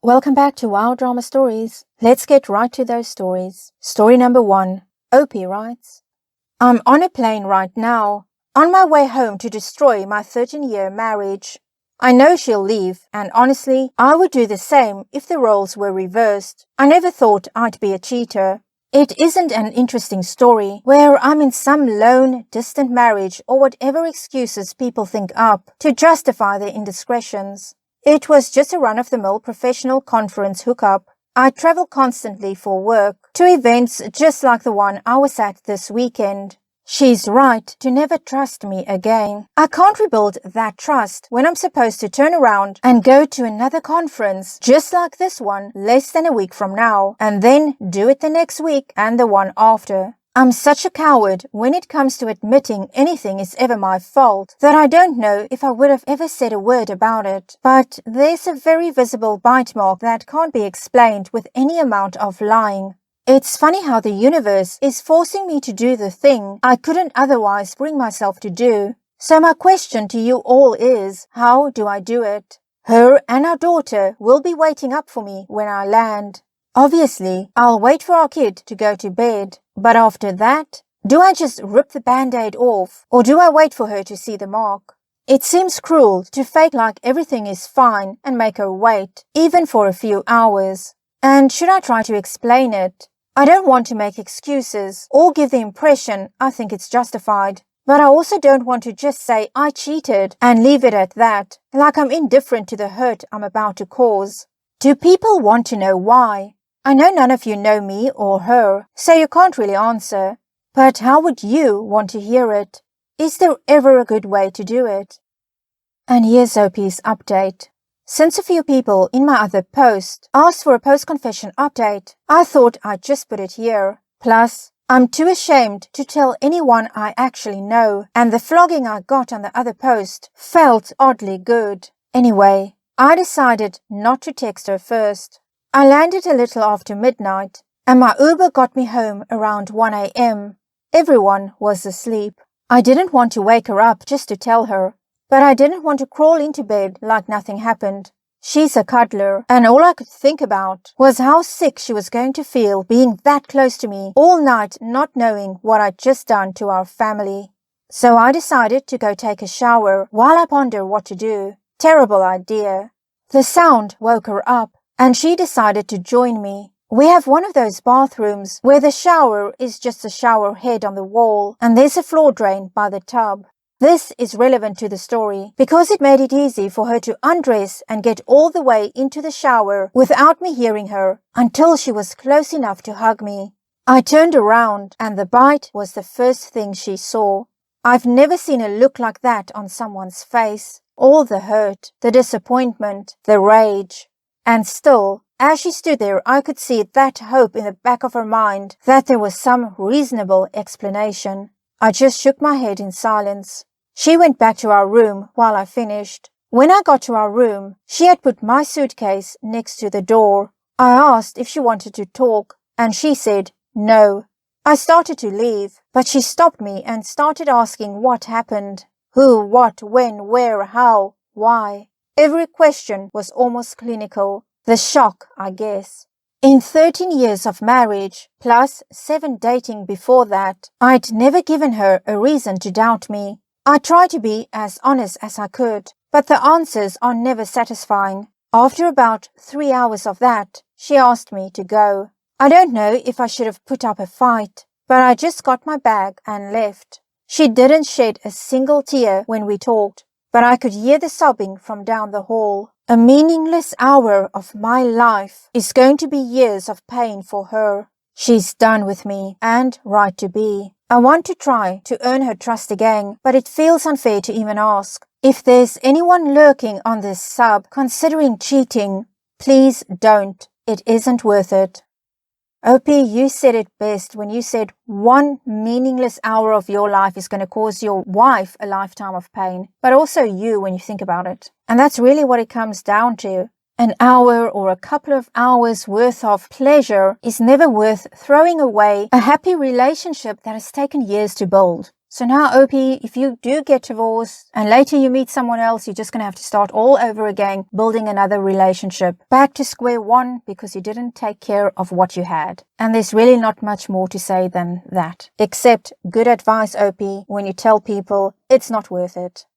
Welcome back to Wild Drama Stories. Let's get right to those stories. Story number 1. Opie writes, I'm on a plane right now, on my way home to destroy my 13-year marriage. I know she'll leave, and honestly, I would do the same if the roles were reversed. I never thought I'd be a cheater. It isn't an interesting story where I'm in some lone, distant marriage or whatever excuses people think up to justify their indiscretions. It was just a run-of-the-mill professional conference hookup. I travel constantly for work to events just like the one I was at this weekend. She's right to never trust me again. I can't rebuild that trust when I'm supposed to turn around and go to another conference just like this one less than a week from now, and then do it the next week and the one after. I'm such a coward when it comes to admitting anything is ever my fault that I don't know if I would have ever said a word about it. But there's a very visible bite mark that can't be explained with any amount of lying. It's funny how the universe is forcing me to do the thing I couldn't otherwise bring myself to do. So my question to you all is, how do I do it? Her and our daughter will be waiting up for me when I land. Obviously, I'll wait for our kid to go to bed. But after that, do I just rip the band-aid off, or do I wait for her to see the mark? It seems cruel to fake like everything is fine and make her wait, even for a few hours. And should I try to explain it? I don't want to make excuses or give the impression I think it's justified. But I also don't want to just say I cheated and leave it at that, like I'm indifferent to the hurt I'm about to cause. Do people want to know why? I know none of you know me or her, so you can't really answer. But how would you want to hear it? Is there ever a good way to do it? And here's Opie's update. Since a few people in my other post asked for a post-confession update, I thought I'd just put it here. Plus, I'm too ashamed to tell anyone I actually know, and the flogging I got on the other post felt oddly good. Anyway, I decided not to text her first. I landed a little after midnight, and my Uber got me home around 1 a.m. Everyone was asleep. I didn't want to wake her up just to tell her, but I didn't want to crawl into bed like nothing happened. She's a cuddler, and all I could think about was how sick she was going to feel being that close to me all night, not knowing what I'd just done to our family. So I decided to go take a shower while I ponder what to do. Terrible idea. The sound woke her up, and she decided to join me. We have one of those bathrooms where the shower is just a shower head on the wall and there's a floor drain by the tub. This is relevant to the story because it made it easy for her to undress and get all the way into the shower without me hearing her until she was close enough to hug me. I turned around and the bite was the first thing she saw. I've never seen a look like that on someone's face. All the hurt, the disappointment, the rage. And still, as she stood there, I could see that hope in the back of her mind that there was some reasonable explanation. I just shook my head in silence. She went back to our room while I finished. When I got to our room, she had put my suitcase next to the door. I asked if she wanted to talk, and she said no. I started to leave, but she stopped me and started asking what happened. Who, what, when, where, how, why. Every question was almost clinical. The shock, I guess. In 13 years of marriage, plus 7 dating before that, I'd never given her a reason to doubt me. I tried to be as honest as I could, but the answers are never satisfying. After about 3 hours of that, she asked me to go. I don't know if I should have put up a fight, but I just got my bag and left. She didn't shed a single tear when we talked, but I could hear the sobbing from down the hall. A meaningless hour of my life is going to be years of pain for her. She's done with me, and right to be. I want to try to earn her trust again, but it feels unfair to even ask. If there's anyone lurking on this sub considering cheating, please don't. It isn't worth it. Opie, you said it best when you said one meaningless hour of your life is going to cause your wife a lifetime of pain, but also you when you think about it. And that's really what it comes down to. An hour or a couple of hours worth of pleasure is never worth throwing away a happy relationship that has taken years to build. So now, Opie, if you do get divorced and later you meet someone else, you're just going to have to start all over again, building another relationship. Back to square one because you didn't take care of what you had. And there's really not much more to say than that. Except good advice, Opie, when you tell people it's not worth it.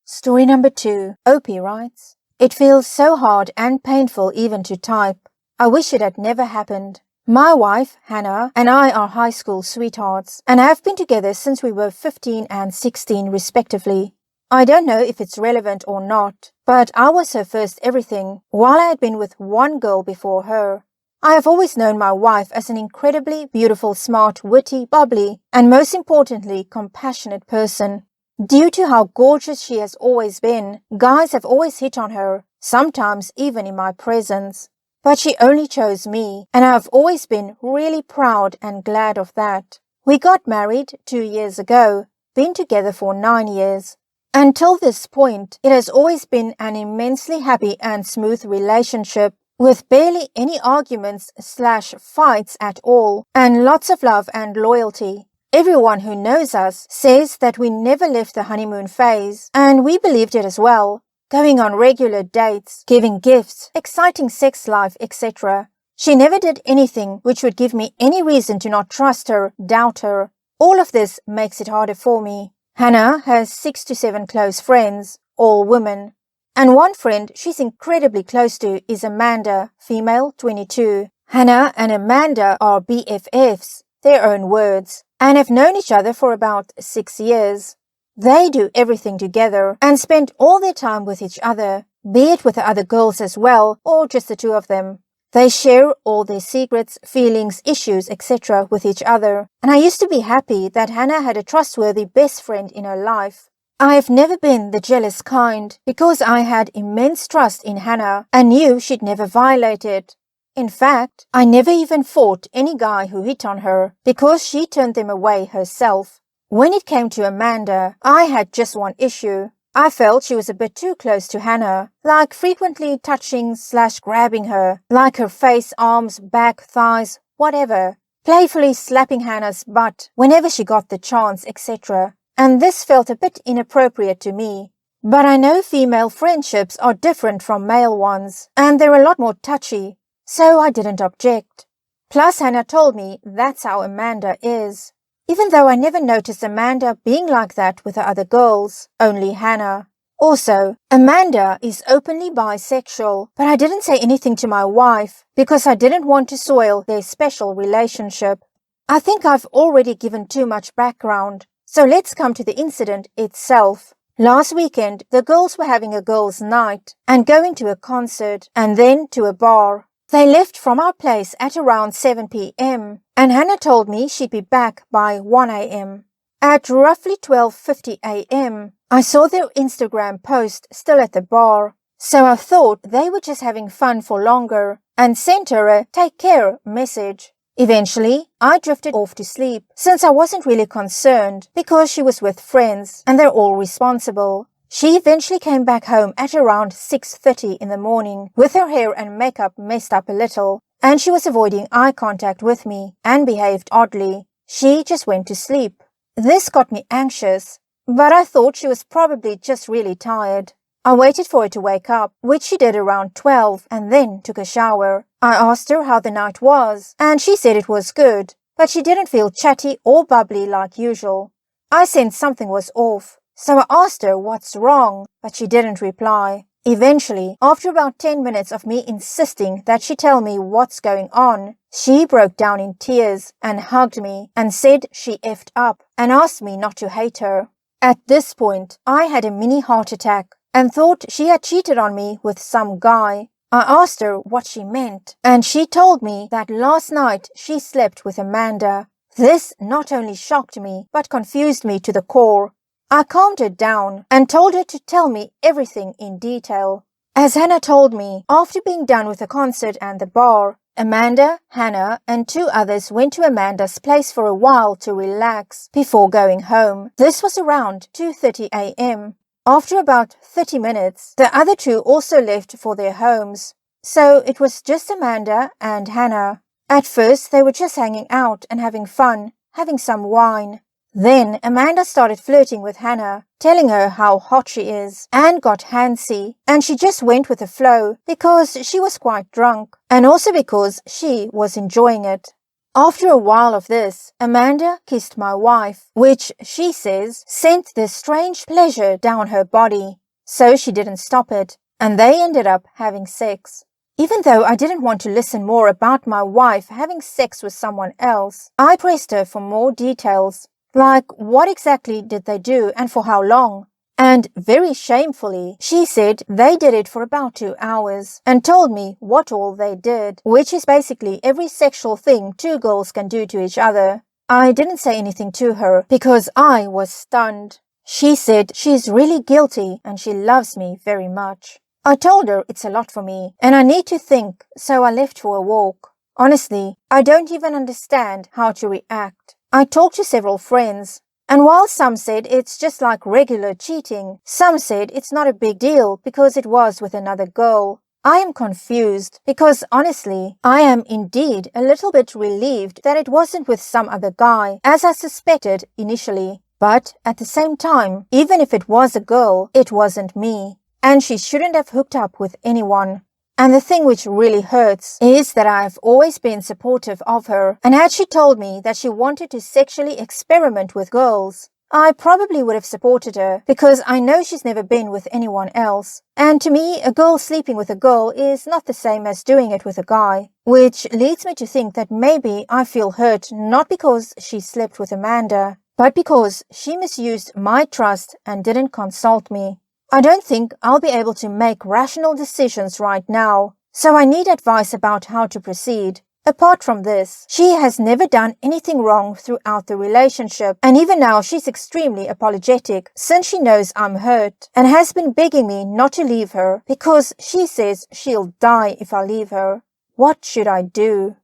Story number 2. Opie writes, "It feels so hard and painful even to type. I wish it had never happened. My wife, Hannah, and I are high school sweethearts and have been together since we were 15 and 16 respectively. I don't know if it's relevant or not, but I was her first everything while I had been with one girl before her. I have always known my wife as an incredibly beautiful, smart, witty, bubbly, and most importantly, compassionate person. Due to how gorgeous she has always been, guys have always hit on her, sometimes even in my presence. But she only chose me, and I've always been really proud and glad of that. We got married 2 years ago, been together for 9 years. Until this point, it has always been an immensely happy and smooth relationship, with barely any arguments/fights at all, and lots of love and loyalty. Everyone who knows us says that we never left the honeymoon phase, and we believed it as well. Going on regular dates, giving gifts, exciting sex life, etc. She never did anything which would give me any reason to not trust her, doubt her. All of this makes it harder for me. Hannah has 6 to 7 close friends, all women. And one friend she's incredibly close to is Amanda, female, 22. Hannah and Amanda are BFFs, their own words, and have known each other for about 6 years. They do everything together and spend all their time with each other, be it with the other girls as well or just the two of them. They share all their secrets, feelings, issues, etc. with each other, and I used to be happy that Hannah had a trustworthy best friend in her life. I have never been the jealous kind because I had immense trust in Hannah and knew she'd never violate it. In fact, I never even fought any guy who hit on her because she turned them away herself. When it came to Amanda, I had just one issue. I felt she was a bit too close to Hannah, like frequently touching/grabbing her, like her face, arms, back, thighs, whatever, playfully slapping Hannah's butt whenever she got the chance, etc. And this felt a bit inappropriate to me. But I know female friendships are different from male ones, and they're a lot more touchy, so I didn't object. Plus, Hannah told me that's how Amanda is. Even though I never noticed Amanda being like that with the other girls, only Hannah. Also, Amanda is openly bisexual, but I didn't say anything to my wife because I didn't want to soil their special relationship. I think I've already given too much background, so let's come to the incident itself. Last weekend, the girls were having a girls' night and going to a concert and then to a bar. They left from our place at around 7 p.m. and Hannah told me she'd be back by 1 a.m. At roughly 12:50 a.m., I saw their Instagram post still at the bar, so I thought they were just having fun for longer and sent her a "take care" message. Eventually, I drifted off to sleep since I wasn't really concerned because she was with friends and they're all responsible. She eventually came back home at around 6:30 in the morning with her hair and makeup messed up a little, and she was avoiding eye contact with me and behaved oddly. She just went to sleep. This got me anxious, but I thought she was probably just really tired. I waited for her to wake up, which she did around 12, and then took a shower. I asked her how the night was, and she said it was good, but she didn't feel chatty or bubbly like usual. I sensed something was off, so I asked her what's wrong, but she didn't reply. Eventually, after about 10 minutes of me insisting that she tell me what's going on, she broke down in tears and hugged me and said she effed up and asked me not to hate her. At this point, I had a mini heart attack and thought she had cheated on me with some guy. I asked her what she meant, and she told me that last night she slept with Amanda. This not only shocked me, but confused me to the core. I calmed her down and told her to tell me everything in detail. As Hannah told me, after being done with the concert and the bar, Amanda, Hannah, and 2 others went to Amanda's place for a while to relax before going home. This was around 2:30 a.m. After about 30 minutes, the other 2 also left for their homes. So it was just Amanda and Hannah. At first, they were just hanging out and having fun, having some wine. Then Amanda started flirting with Hannah, telling her how hot she is, and got handsy, and she just went with the flow because she was quite drunk, and also because she was enjoying it. After a while of this, Amanda kissed my wife, which, she says, sent this strange pleasure down her body. So she didn't stop it, and they ended up having sex. Even though I didn't want to listen more about my wife having sex with someone else, I pressed her for more details. Like, what exactly did they do and for how long? And very shamefully, she said they did it for about 2 hours and told me what all they did, which is basically every sexual thing two girls can do to each other. I didn't say anything to her because I was stunned. She said she's really guilty and she loves me very much. I told her it's a lot for me and I need to think, so I left for a walk. Honestly, I don't even understand how to react. I talked to several friends, and while some said it's just like regular cheating, some said it's not a big deal because it was with another girl. I am confused because honestly, I am indeed a little bit relieved that it wasn't with some other guy, as I suspected initially. But at the same time, even if it was a girl, it wasn't me, and she shouldn't have hooked up with anyone. And the thing which really hurts is that I've always been supportive of her, and had she told me that she wanted to sexually experiment with girls, I probably would have supported her because I know she's never been with anyone else. And to me, a girl sleeping with a girl is not the same as doing it with a guy, which leads me to think that maybe I feel hurt not because she slept with Amanda, but because she misused my trust and didn't consult me. I don't think I'll be able to make rational decisions right now, so I need advice about how to proceed. Apart from this, she has never done anything wrong throughout the relationship, and even now she's extremely apologetic since she knows I'm hurt, and has been begging me not to leave her because she says she'll die if I leave her. What should I do?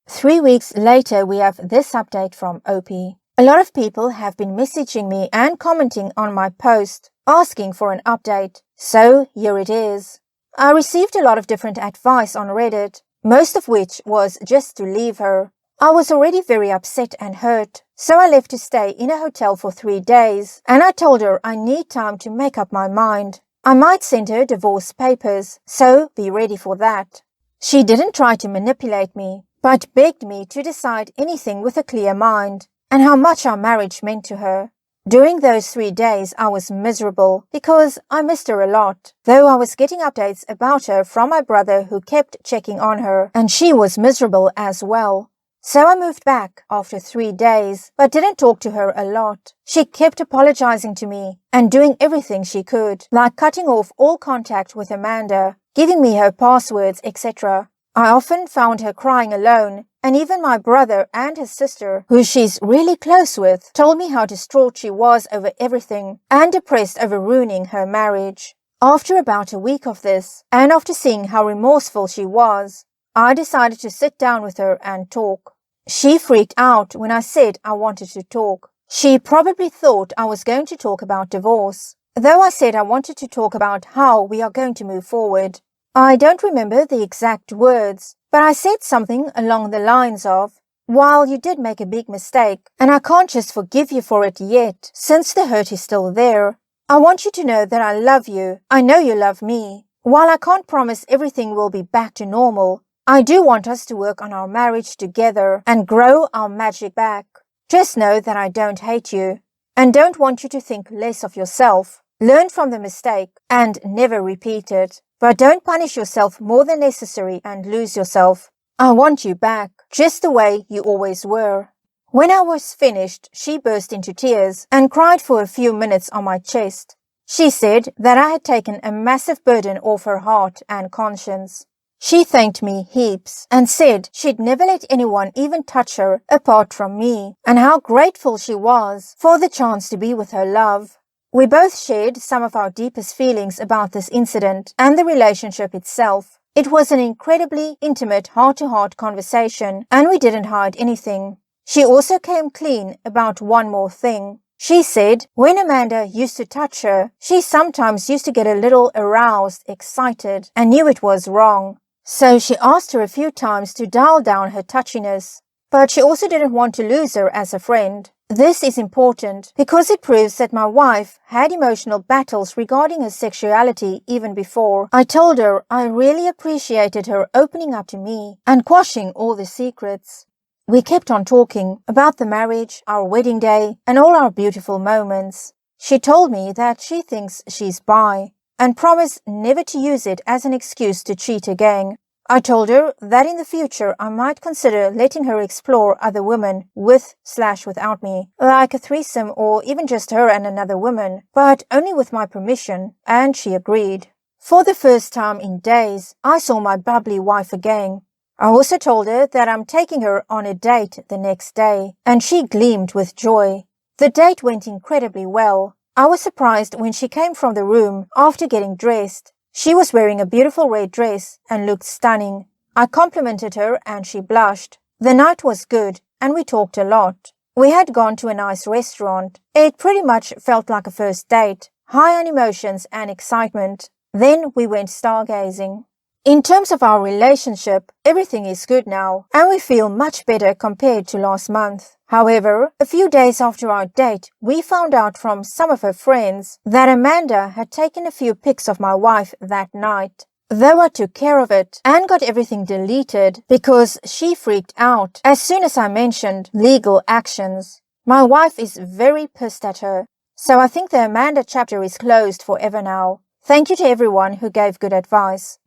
3 weeks later, we have this update from Opie. A lot of people have been messaging me and commenting on my post, asking for an update. So here it is. I received a lot of different advice on Reddit, most of which was just to leave her. I was already very upset and hurt, so I left to stay in a hotel for 3 days, and I told her I need time to make up my mind. I might send her divorce papers, so be ready for that. She didn't try to manipulate me, but begged me to decide anything with a clear mind, and how much our marriage meant to her. During those 3 days, I was miserable because I missed her a lot, though I was getting updates about her from my brother who kept checking on her, and she was miserable as well. So I moved back after 3 days, but didn't talk to her a lot. She kept apologizing to me and doing everything she could, like cutting off all contact with Amanda, giving me her passwords, etc. I often found her crying alone, and even my brother and his sister, who she's really close with, told me how distraught she was over everything and depressed over ruining her marriage. After about a week of this, and after seeing how remorseful she was, I decided to sit down with her and talk. She freaked out when I said I wanted to talk. She probably thought I was going to talk about divorce, though I said I wanted to talk about how we are going to move forward. I don't remember the exact words, but I said something along the lines of, "While you did make a big mistake, and I can't just forgive you for it yet, since the hurt is still there, I want you to know that I love you. I know you love me. While I can't promise everything will be back to normal, I do want us to work on our marriage together and grow our magic back. Just know that I don't hate you, and don't want you to think less of yourself. Learn from the mistake and never repeat it. But don't punish yourself more than necessary and lose yourself. I want you back, just the way you always were." When I was finished, she burst into tears and cried for a few minutes on my chest. She said that I had taken a massive burden off her heart and conscience. She thanked me heaps and said she'd never let anyone even touch her apart from me, and how grateful she was for the chance to be with her love. We both shared some of our deepest feelings about this incident and the relationship itself. It was an incredibly intimate heart-to-heart conversation, and we didn't hide anything. She also came clean about one more thing. She said when Amanda used to touch her, she sometimes used to get a little aroused, excited, and knew it was wrong. So she asked her a few times to dial down her touchiness. But she also didn't want to lose her as a friend. This is important because it proves that my wife had emotional battles regarding her sexuality even before. I told her I really appreciated her opening up to me and quashing all the secrets. We kept on talking about the marriage, our wedding day, and all our beautiful moments. She told me that she thinks she's bi and promised never to use it as an excuse to cheat again. I told her that in the future I might consider letting her explore other women with/without me, like a threesome or even just her and another woman, but only with my permission, and she agreed. For the first time in days, I saw my bubbly wife again. I also told her that I'm taking her on a date the next day, and she gleamed with joy. The date went incredibly well. I was surprised when she came from the room after getting dressed. She was wearing a beautiful red dress and looked stunning. I complimented her and she blushed. The night was good and we talked a lot. We had gone to a nice restaurant. It pretty much felt like a first date, high on emotions and excitement. Then we went stargazing. In terms of our relationship, everything is good now and we feel much better compared to last month. However, a few days after our date, we found out from some of her friends that Amanda had taken a few pics of my wife that night. Though I took care of it and got everything deleted because she freaked out as soon as I mentioned legal actions. My wife is very pissed at her, so I think the Amanda chapter is closed forever now. Thank you to everyone who gave good advice.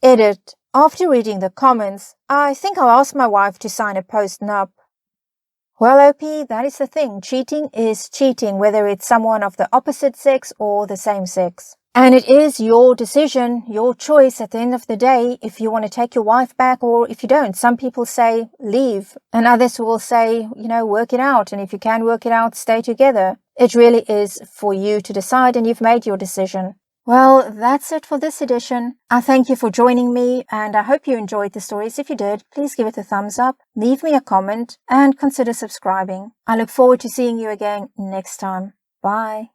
Edit. After reading the comments, I think I'll ask my wife to sign a post-nup. Well, OP, that is the thing. Cheating is cheating, whether it's someone of the opposite sex or the same sex. And it is your decision, your choice at the end of the day, if you want to take your wife back or if you don't. Some people say leave, and others will say, work it out. And if you can work it out, stay together. It really is for you to decide, and you've made your decision. Well, that's it for this edition. I thank you for joining me and I hope you enjoyed the stories. If you did, please give it a thumbs up, leave me a comment and consider subscribing. I look forward to seeing you again next time. Bye.